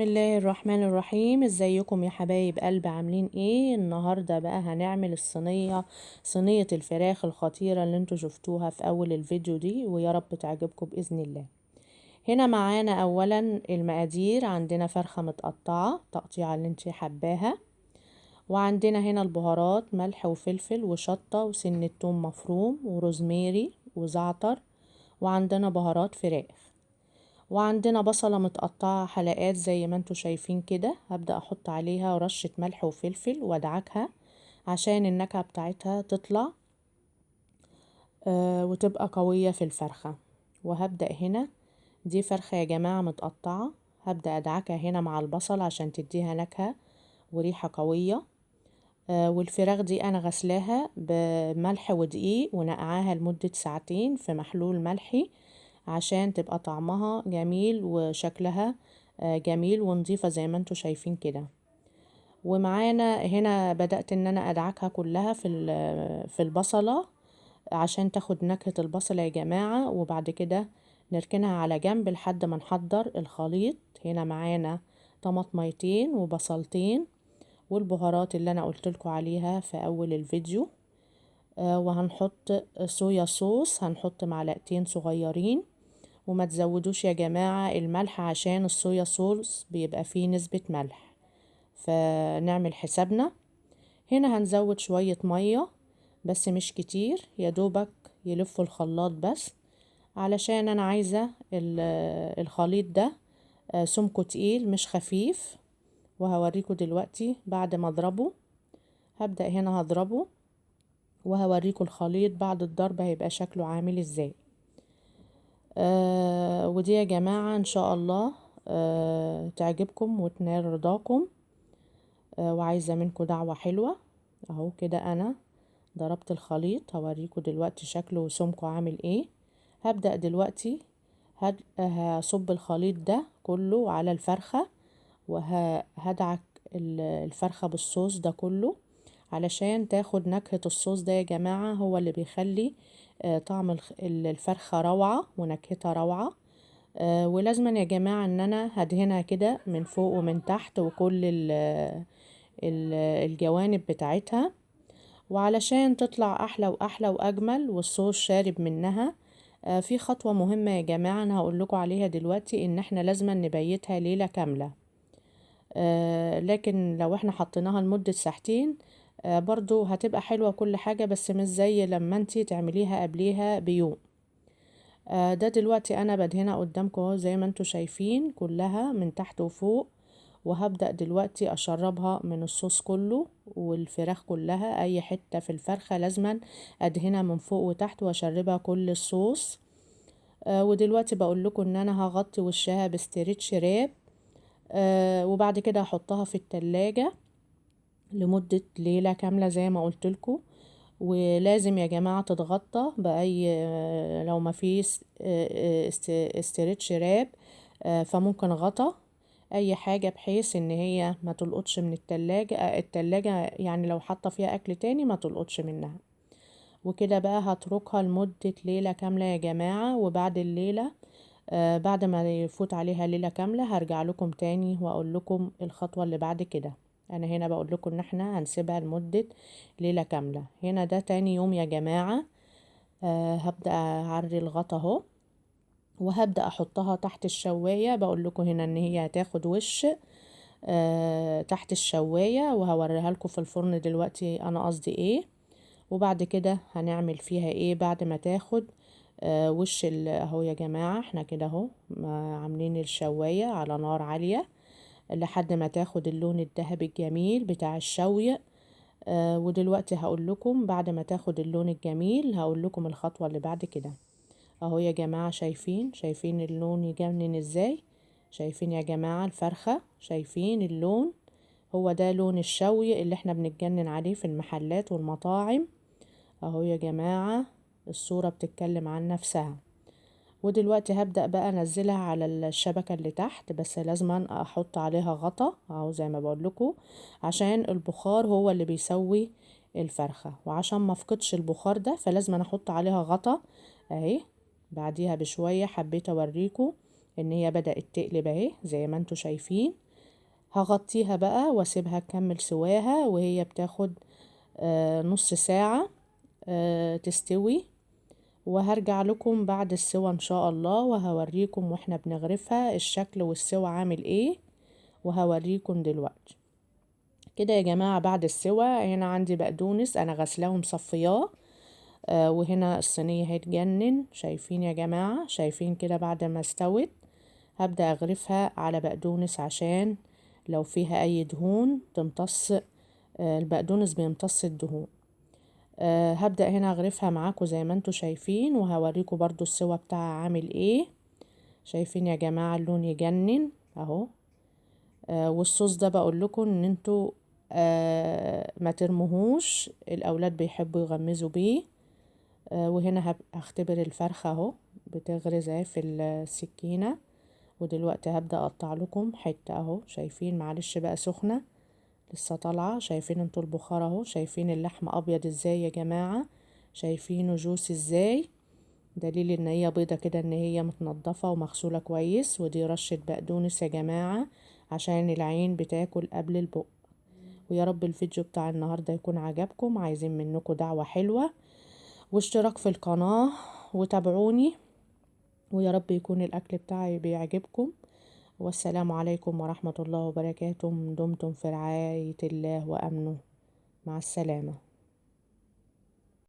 الله الرحمن الرحيم. ازيكم يا حبايب قلب؟ عاملين ايه النهارده؟ بقى هنعمل صينية الفراخ الخطيرة اللي انتوا شفتوها في اول الفيديو دي، ويا رب تعجبكم باذن الله. هنا معانا اولا المقادير. عندنا فرخة متقطعة تقطيعة اللي انت حباها، وعندنا هنا البهارات ملح وفلفل وشطة وسنة توم مفروم وروزميري وزعتر، وعندنا بهارات فراخ، وعندنا بصلة متقطعة حلقات زي ما انتوا شايفين كده. هبدأ احط عليها رشة ملح وفلفل وادعكها عشان النكهة بتاعتها تطلع وتبقى قوية في الفرخة. وهبدأ هنا، دي فرخة يا جماعة متقطعة، هبدأ ادعكها هنا مع البصل عشان تديها نكهة وريحة قوية. والفراخ دي انا غسلاها بملح ودقيق ونقعاها لمدة ساعتين في محلول ملحي عشان تبقى طعمها جميل وشكلها جميل ونظيفة زي ما انتوا شايفين كده. ومعانا هنا بدأت ان انا ادعكها كلها في البصلة عشان تاخد نكهة البصلة يا جماعة، وبعد كده نركنها على جنب لحد ما نحضر الخليط. هنا معانا طماطميتين وبصلتين والبهارات اللي انا قلتلكوا عليها في اول الفيديو. وهنحط صويا صوص، هنحط معلقتين صغيرين، وما تزودوش يا جماعة الملح عشان الصويا صوص بيبقى فيه نسبة ملح، فنعمل حسابنا. هنا هنزود شوية مية بس مش كتير، يا دوبك يلفوا الخلاط بس، علشان انا عايزة الخليط ده سمكه تقيل مش خفيف. وهوريكم دلوقتي بعد ما اضربه. هبدأ هنا هضربه وهوريكم الخليط بعد الضرب هيبقى شكله عامل ازاي. ودي يا جماعة ان شاء الله تعجبكم وتنال رضاكم. وعايزة منكم دعوة حلوة. اهو كده انا ضربت الخليط، هوريكم دلوقتي شكله وسمكه عامل ايه. هبدأ دلوقتي هصب الخليط ده كله على الفرخة، وهدعك الفرخة بالصوص ده كله علشان تاخد نكهة الصوص ده يا جماعة، هو اللي بيخلي طعم الفرخة روعة ونكهتها روعة. ولازما يا جماعة ان انا هدهنها كده من فوق ومن تحت وكل الجوانب بتاعتها، وعلشان تطلع احلى واحلى واجمل والصوص شارب منها. في خطوة مهمة يا جماعة انا هقول لكم عليها دلوقتي، ان احنا لازما نبيتها ليلة كاملة. لكن لو احنا حطيناها لمدة ساعتين برضو هتبقى حلوة كل حاجة، بس مش زي لما انتي تعمليها قبليها بيوم. ده دلوقتي انا بدهنها قدامكم اهو زي ما انتوا شايفين كلها من تحت وفوق، وهبدأ دلوقتي اشربها من الصوص كله والفراخ كلها. اي حتة في الفرخة لازما ادهنها من فوق وتحت واشربها كل الصوص. ودلوقتي بقول لكم ان انا هغطي وشها بستريتش راب، وبعد كده هحطها في التلاجة لمدة ليلة كاملة زي ما قلتلكوا. ولازم يا جماعة تتغطى بأي لو ما فيش استرتش راب فممكن غطا اي حاجة بحيث ان هي ما تلقطش من التلاجة يعني لو حاطة فيها اكل تاني ما تلقطش منها. وكده بقى هتركها لمدة ليلة كاملة يا جماعة، وبعد الليلة بعد ما يفوت عليها ليلة كاملة هرجع لكم تاني واقول لكم الخطوة اللي بعد كده. انا هنا بقول لكم ان احنا هنسيبها لمدة ليلة كاملة. هنا ده تاني يوم يا جماعة. هبدأ اعري الغطا اهو، وهبدأ احطها تحت الشواية. بقول لكم هنا ان هي هتاخد وش تحت الشواية، وهوريها لكم في الفرن دلوقتي انا قصدي ايه. وبعد كده هنعمل فيها ايه بعد ما تاخد وش اهو يا جماعة. احنا كده اهو عاملين الشواية على نار عالية لحد ما تاخد اللون الذهبي الجميل بتاع الشوي. ودلوقتي هقول لكم بعد ما تاخد اللون الجميل هقول لكم الخطوة اللي بعد كده. اهو يا جماعة شايفين اللون يجنن ازاي؟ شايفين يا جماعة الفرخة؟ شايفين اللون؟ هو ده لون الشوي اللي احنا بنتجنن عليه في المحلات والمطاعم. اهو يا جماعة الصورة بتتكلم عن نفسها. ودلوقتي هبدأ بقى انزلها على الشبكة اللي تحت، بس لازم احط عليها غطا اهو زي ما بقول لكم، عشان البخار هو اللي بيسوي الفرخة، وعشان ما افقدش البخار ده فلازم احط عليها غطا اهي. بعديها بشوية حبيت اوريكم ان هي بدأت تقلب اهي زي ما انتوا شايفين. هغطيها بقى واسيبها تكمل سواها، وهي بتاخد نص ساعة تستوي. وهرجع لكم بعد السوا ان شاء الله، وهوريكم واحنا بنغرفها الشكل والسوا عامل ايه، وهوريكم دلوقتي. كده يا جماعة بعد السوا، هنا عندي بقدونس انا غسلاه ومصفياه، وهنا الصينية هتجنن. شايفين يا جماعة؟ شايفين كده بعد ما استوت هبدأ اغرفها على بقدونس عشان لو فيها اي دهون تمتص. البقدونس بيمتص الدهون. هبدأ هنا اغرفها معاكم زي ما انتوا شايفين، وهوريكم برضو السوا بتاعها عامل ايه. شايفين يا جماعة اللون يجنن اهو. والصوص ده بقول لكم ان انتوا ما ترموهوش، الاولاد بيحبوا يغمزوا بيه. وهنا هختبر الفرخة اهو بتغرز اهي في السكينة. ودلوقتي هبدأ اقطع لكم حتة اهو. شايفين؟ معلش بقى سخنة لسه طالعة. شايفين انتوا البخار اهو؟ شايفين اللحم ابيض ازاي يا جماعة؟ شايفينه جوس ازاي؟ دليل ان هي بيضة كده، ان هي متنضفة ومغسولة كويس. ودي رشة بقدونس يا جماعة عشان العين بتاكل قبل البق. ويا رب الفيديو بتاع النهاردة يكون عجبكم. عايزين منكم دعوة حلوة واشتراك في القناة وتابعوني، ويا رب يكون الأكل بتاعي بيعجبكم. والسلام عليكم ورحمة الله وبركاته. دمتم في رعاية الله وأمنه. مع السلامة.